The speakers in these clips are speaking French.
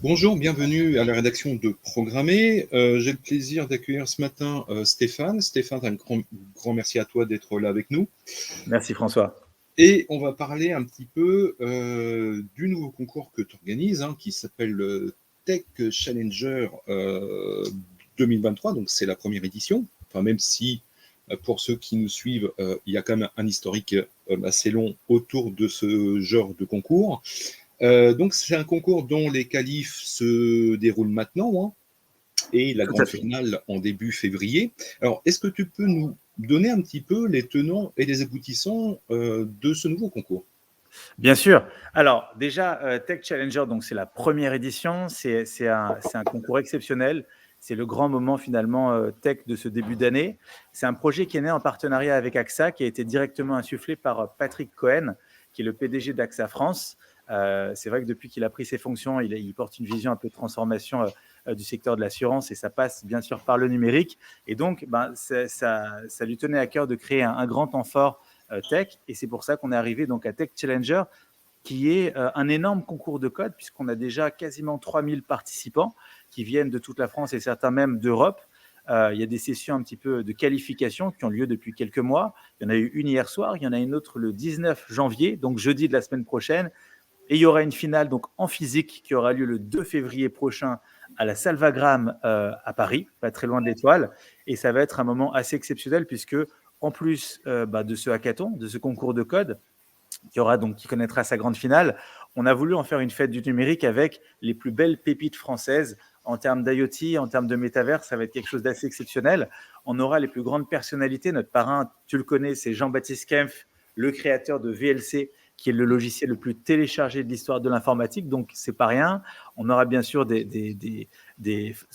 Bonjour, bienvenue à la rédaction de Programmer. J'ai le plaisir d'accueillir ce matin Stéphane. Stéphane, un grand merci à toi d'être là avec nous. Merci François. Et on va parler un petit peu du nouveau concours que tu organises, qui s'appelle le Tech Challenger 2023. Donc c'est la première édition. Enfin, même si pour ceux qui nous suivent, il y a quand même un historique assez long autour de ce genre de concours. Donc c'est un concours dont les qualifs se déroulent maintenant, et la grande finale en début février. Alors, est-ce que tu peux nous donner un petit peu les tenants et les aboutissants de ce nouveau concours ? Bien sûr. Alors déjà, Tech Challenger, donc c'est la première édition, c'est un concours exceptionnel. C'est le grand moment finalement tech de ce début d'année. C'est un projet qui est né en partenariat avec AXA, qui a été directement insufflé par Patrick Cohen, qui est le PDG d'AXA France. C'est vrai que depuis qu'il a pris ses fonctions, il porte une vision un peu de transformation du secteur de l'assurance, et ça passe bien sûr par le numérique. Et donc, ça lui tenait à cœur de créer un grand temps fort tech, et c'est pour ça qu'on est arrivé donc à Tech Challenger, qui est un énorme concours de code, puisqu'on a déjà quasiment 3000 participants qui viennent de toute la France et certains même d'Europe. Il y a des sessions un petit peu de qualification qui ont lieu depuis quelques mois. Il y en a eu une hier soir, il y en a une autre le 19 janvier, donc jeudi de la semaine prochaine. Et il y aura une finale donc en physique qui aura lieu le 2 février prochain à la Salvagram à Paris, pas très loin de l'Étoile. Et ça va être un moment assez exceptionnel, puisque en plus de ce hackathon, de ce concours de code, qui connaîtra sa grande finale, on a voulu en faire une fête du numérique avec les plus belles pépites françaises en termes d'IoT, en termes de métavers. Ça va être quelque chose d'assez exceptionnel. On aura les plus grandes personnalités. Notre parrain, tu le connais, c'est Jean-Baptiste Kempf, le créateur de VLC, qui est le logiciel le plus téléchargé de l'histoire de l'informatique, donc c'est pas rien. On aura bien sûr des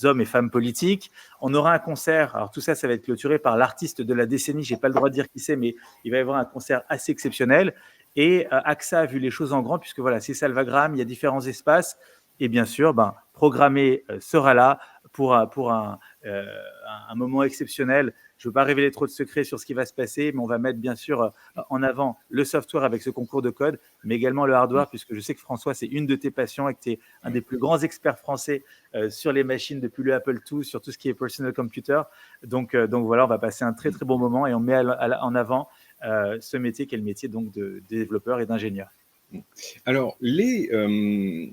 hommes et femmes politiques. On aura un concert, alors tout ça, ça va être clôturé par l'artiste de la décennie, j'ai pas le droit de dire qui c'est, mais il va y avoir un concert assez exceptionnel. Et AXA a vu les choses en grand, puisque voilà, c'est Salvagram, il y a différents espaces, et bien sûr, Programmer sera là pour un moment exceptionnel. Je ne veux pas révéler trop de secrets sur ce qui va se passer, mais on va mettre bien sûr en avant le software avec ce concours de code, mais également le hardware, puisque je sais que François, c'est une de tes passions et que tu es un des plus grands experts français sur les machines depuis le Apple II, sur tout ce qui est personal computer. Donc voilà, on va passer un très très bon moment, et on met en avant ce métier qui est le métier donc de développeur et d'ingénieur. Alors, les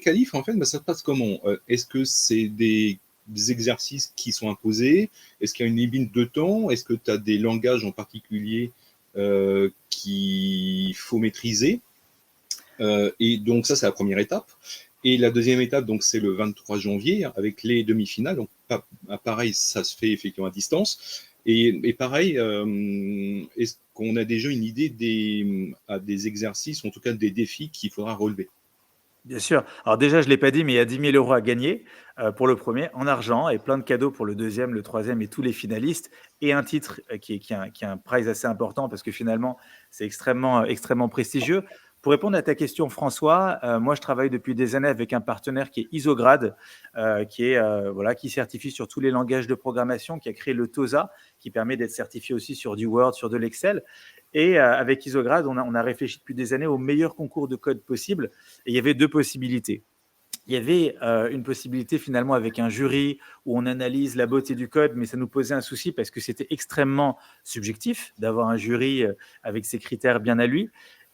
qualifs, en fait, ça se passe comment ? Est-ce que c'est des exercices qui sont imposés ? Est-ce qu'il y a une limite de temps ? Est-ce que tu as des langages en particulier qu'il faut maîtriser ? Et donc ça, c'est la première étape. Et la deuxième étape, donc, c'est le 23 janvier avec les demi-finales. Donc, pareil, ça se fait effectivement à distance. Et pareil, est-ce qu'on a déjà une idée des exercices, ou en tout cas des défis qu'il faudra relever ? Bien sûr. Alors déjà, je ne l'ai pas dit, mais il y a 10 000 € à gagner pour le premier, en argent, et plein de cadeaux pour le deuxième, le troisième et tous les finalistes, et un titre qui est un prize assez important, parce que finalement, c'est extrêmement prestigieux. Pour répondre à ta question, François, moi, je travaille depuis des années avec un partenaire qui est Isograd, qui certifie sur tous les langages de programmation, qui a créé le TOSA, qui permet d'être certifié aussi sur du Word, sur de l'Excel. Et avec Isograd, on a réfléchi depuis des années au meilleur concours de code possible. Et il y avait deux possibilités. Il y avait une possibilité finalement avec un jury où on analyse la beauté du code, mais ça nous posait un souci parce que c'était extrêmement subjectif d'avoir un jury avec ses critères bien à lui.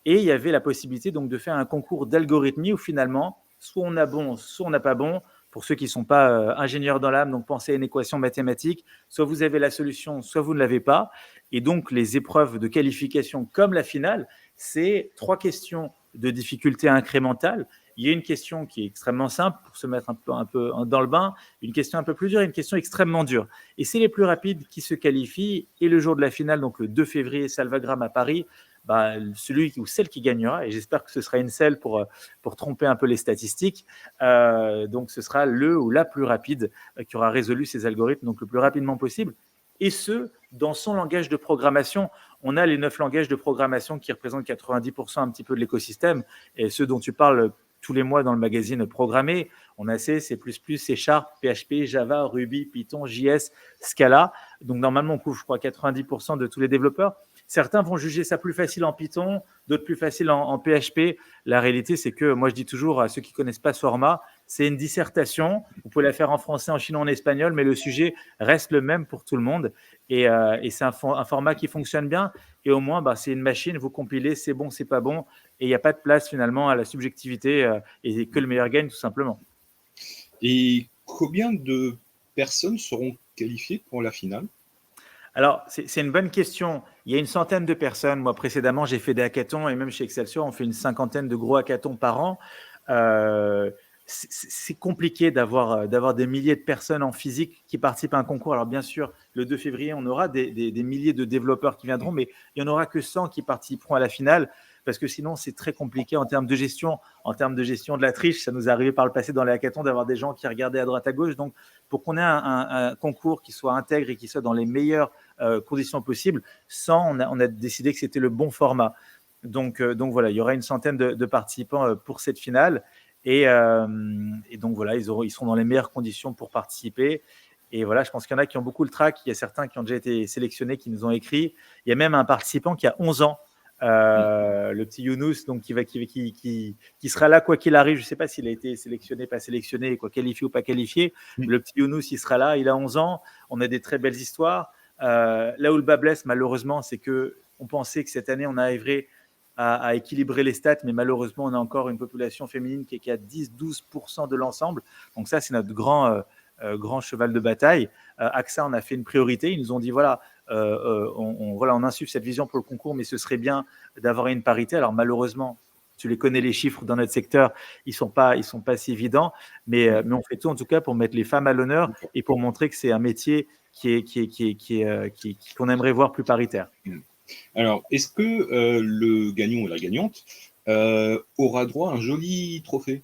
Et il y avait la possibilité donc de faire un concours d'algorithmie où finalement, soit on a bon, soit on n'a pas bon. Pour ceux qui ne sont pas ingénieurs dans l'âme, donc pensez à une équation mathématique, soit vous avez la solution, soit vous ne l'avez pas. Et donc les épreuves de qualification comme la finale, c'est 3 questions de difficulté incrémentale. Il y a une question qui est extrêmement simple pour se mettre un peu dans le bain, une question un peu plus dure et une question extrêmement dure. Et c'est les plus rapides qui se qualifient. Et le jour de la finale, donc le 2 février, Salvagram à Paris, celui ou celle qui gagnera, et j'espère que ce sera une selle pour tromper un peu les statistiques, donc ce sera le ou la plus rapide qui aura résolu ces algorithmes donc le plus rapidement possible. Et ce, dans son langage de programmation. On a les 9 langages de programmation qui représentent 90% un petit peu de l'écosystème, et ceux dont tu parles tous les mois dans le magazine Programmer. On a C, C++, C#, PHP, Java, Ruby, Python, JS, Scala. Donc normalement, on couvre, je crois, 90% de tous les développeurs. certains vont juger ça plus facile en Python, d'autres plus facile en PHP. La réalité, c'est que moi, je dis toujours à ceux qui ne connaissent pas ce format, c'est une dissertation. Vous pouvez la faire en français, en chinois, en espagnol, mais le sujet reste le même pour tout le monde. Et c'est un format qui fonctionne bien. Et au moins, c'est une machine, vous compilez, c'est bon, c'est pas bon. Et il n'y a pas de place finalement à la subjectivité et que le meilleur gagne, tout simplement. Et combien de personnes seront qualifiées pour la finale? Alors, c'est une bonne question. Il y a une centaine de personnes. Moi, précédemment, j'ai fait des hackathons et même chez Excelsior, on fait une cinquantaine de gros hackathons par an. C'est compliqué d'avoir des milliers de personnes en physique qui participent à un concours. Alors, bien sûr, le 2 février, on aura des milliers de développeurs qui viendront, mais il n'y en aura que 100 qui participeront à la finale parce que sinon, c'est très compliqué en termes de gestion. En termes de gestion de la triche, ça nous est arrivé par le passé dans les hackathons d'avoir des gens qui regardaient à droite à gauche. Donc, pour qu'on ait un concours qui soit intègre et qui soit dans les meilleures conditions possibles, on a décidé que c'était le bon format. Donc voilà, il y aura une centaine de participants pour cette finale. Et donc voilà, ils seront dans les meilleures conditions pour participer. Et voilà, je pense qu'il y en a qui ont beaucoup le trac. Il y a certains qui ont déjà été sélectionnés, qui nous ont écrit. Il y a même un participant qui a 11 ans, le petit Younous, donc qui sera là quoi qu'il arrive. Je ne sais pas s'il a été sélectionné, pas sélectionné, quoi, qualifié ou pas qualifié. Le petit Younous, il sera là, il a 11 ans. On a des très belles histoires. Là où le bas blesse, malheureusement, c'est qu'on pensait que cette année, on arriverait à équilibrer les stats, mais malheureusement, on a encore une population féminine qui est à 10-12% de l'ensemble. Donc ça, c'est notre grand cheval de bataille. AXA, on a fait une priorité. Ils nous ont dit, voilà, on insuffle cette vision pour le concours, mais ce serait bien d'avoir une parité. Alors malheureusement, tu les connais, les chiffres dans notre secteur, ils sont pas si évidents, mais on fait tout en tout cas pour mettre les femmes à l'honneur et pour montrer que c'est un métier qu'on aimerait voir plus paritaire. Alors, est-ce que le gagnant ou la gagnante aura droit à un joli trophée?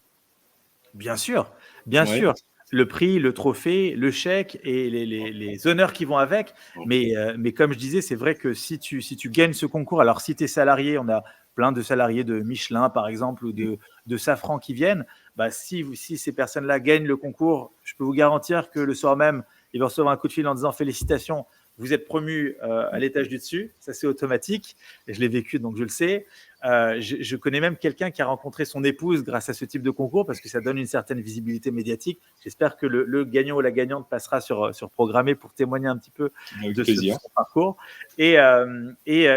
Bien sûr, bien sûr. Le prix, le trophée, le chèque et les honneurs qui vont avec. Mais comme je disais, c'est vrai que si tu gagnes ce concours, alors si tu es salarié, on a plein de salariés de Michelin, par exemple, ou de Safran qui viennent. Si ces personnes-là gagnent le concours, je peux vous garantir que le soir même, ils vont recevoir un coup de fil en disant félicitations, vous êtes promu à l'étage du dessus. Ça, c'est automatique. Et je l'ai vécu, donc je le sais. Je connais même quelqu'un qui a rencontré son épouse grâce à ce type de concours parce que ça donne une certaine visibilité médiatique. J'espère que le gagnant ou la gagnante passera sur Programmé pour témoigner un petit peu de son parcours. Et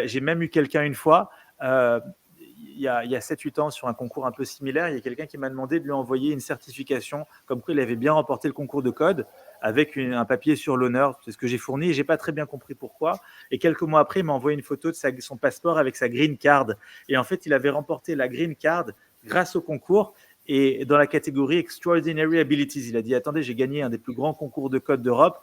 j'ai même eu quelqu'un une fois, il y a 7-8 ans, sur un concours un peu similaire, il y a quelqu'un qui m'a demandé de lui envoyer une certification comme quoi il avait bien remporté le concours de code avec un papier sur l'honneur. C'est ce que j'ai fourni et je n'ai pas très bien compris pourquoi. Et quelques mois après, il m'a envoyé une photo de son passeport avec sa green card. Et en fait, il avait remporté la green card grâce au concours et dans la catégorie Extraordinary Abilities. Il a dit, attendez, j'ai gagné un des plus grands concours de code d'Europe.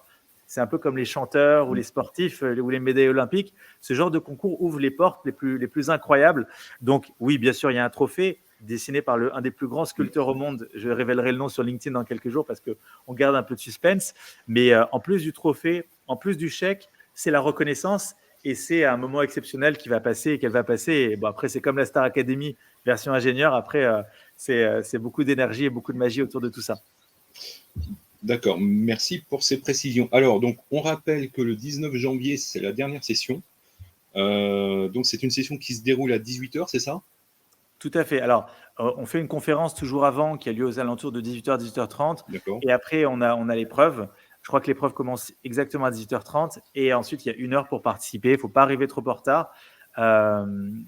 C'est un peu comme les chanteurs ou les sportifs ou les médailles olympiques. Ce genre de concours ouvre les portes les plus incroyables. Donc oui, bien sûr, il y a un trophée dessiné par un des plus grands sculpteurs au monde. Je révélerai le nom sur LinkedIn dans quelques jours parce qu'on garde un peu de suspense. Mais en plus du trophée, en plus du chèque, c'est la reconnaissance et c'est un moment exceptionnel qui va passer et qu'elle va passer. Et bon, après, c'est comme la Star Academy version ingénieur. Après, c'est beaucoup d'énergie et beaucoup de magie autour de tout ça. D'accord, merci pour ces précisions. Alors, donc, on rappelle que le 19 janvier, c'est la dernière session. Donc, c'est une session qui se déroule à 18h, c'est ça? Tout à fait. Alors, on fait une conférence toujours avant qui a lieu aux alentours de 18h, 18h30. D'accord. Et après, on a l'épreuve. Je crois que l'épreuve commence exactement à 18h30. Et ensuite, il y a 1 heure pour participer. Il ne faut pas arriver trop en retard.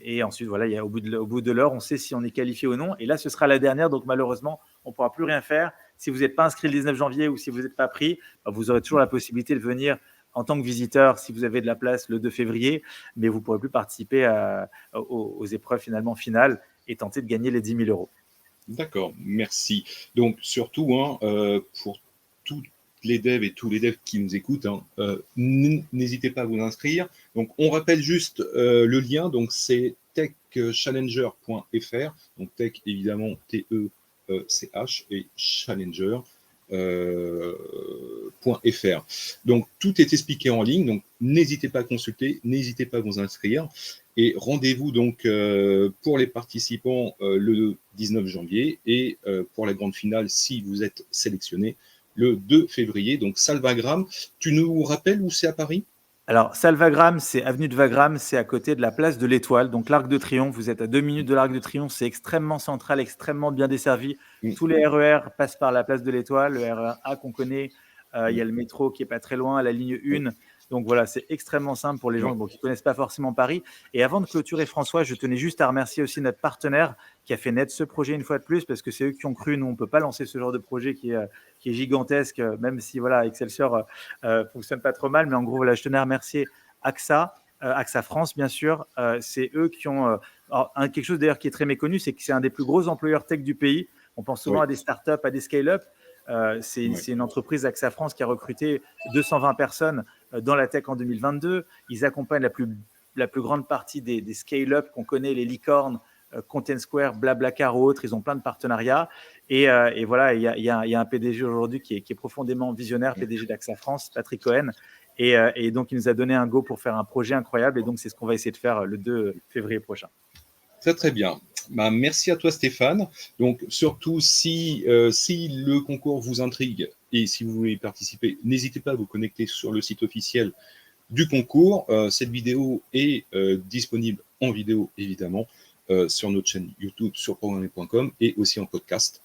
Et ensuite, voilà, au bout de l'heure, on sait si on est qualifié ou non. Et là, ce sera la dernière. Donc, malheureusement, on ne pourra plus rien faire. Si vous n'êtes pas inscrit le 19 janvier ou si vous n'êtes pas pris, vous aurez toujours la possibilité de venir en tant que visiteur si vous avez de la place le 2 février. Mais vous ne pourrez plus participer aux épreuves finalement finales et tenter de gagner les 10 000 euros. D'accord, merci. Donc, surtout, pour toutes les devs et tous les devs qui nous écoutent, n'hésitez pas à vous inscrire. Donc, on rappelle juste le lien. Donc, c'est techchallenger.fr. Donc, tech, évidemment, TECH et challenger.fr. Donc, tout est expliqué en ligne. Donc, n'hésitez pas à consulter, n'hésitez pas à vous inscrire. Et rendez-vous donc pour les participants le 19 janvier et pour la grande finale, si vous êtes sélectionné, le 2 février. Donc, Salvagram, tu nous rappelles où c'est à Paris ? Alors, salle Wagram, c'est avenue de Wagram, c'est à côté de la place de l'Étoile, donc l'Arc de Triomphe. Vous êtes à 2 minutes de l'Arc de Triomphe, c'est extrêmement central, extrêmement bien desservi. Mm. Tous les RER passent par la place de l'Étoile, le RER A qu'on connaît. Il y a le métro qui est pas très loin, la ligne 1. Donc voilà, c'est extrêmement simple pour les gens qui ne connaissent pas forcément Paris. Et avant de clôturer, François, je tenais juste à remercier aussi notre partenaire qui a fait naître ce projet une fois de plus, parce que c'est eux qui ont cru. Nous, on ne peut pas lancer ce genre de projet qui est gigantesque, même si voilà, Excelsior fonctionne pas trop mal. Mais en gros, voilà, je tenais à remercier AXA, AXA France, bien sûr. C'est eux qui ont quelque chose d'ailleurs qui est très méconnu, c'est que c'est un des plus gros employeurs tech du pays. On pense souvent à des startups, à des scale-up. C'est une entreprise, AXA France, qui a recruté 220 personnes dans la tech en 2022. Ils accompagnent la plus grande partie des scale-up qu'on connaît, les licornes, Content Square, Blablacar ou autres. Ils ont plein de partenariats. Et voilà, il y a un PDG aujourd'hui qui est profondément visionnaire, PDG d'AXA France, Patrick Cohen. Et donc, il nous a donné un go pour faire un projet incroyable. Et donc, c'est ce qu'on va essayer de faire le 2 février prochain. Très, très bien. Merci à toi, Stéphane. Donc, surtout, si le concours vous intrigue et si vous voulez y participer, n'hésitez pas à vous connecter sur le site officiel du concours. Cette vidéo est disponible en vidéo, évidemment, sur notre chaîne YouTube, sur programmer.com et aussi en podcast.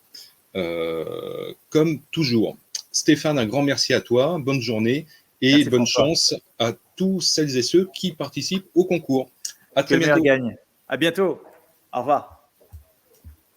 Comme toujours. Stéphane, un grand merci à toi. Bonne journée et merci, bonne François. chance à tous celles et ceux qui participent au concours. À très bientôt. Gagne. À bientôt. Au revoir.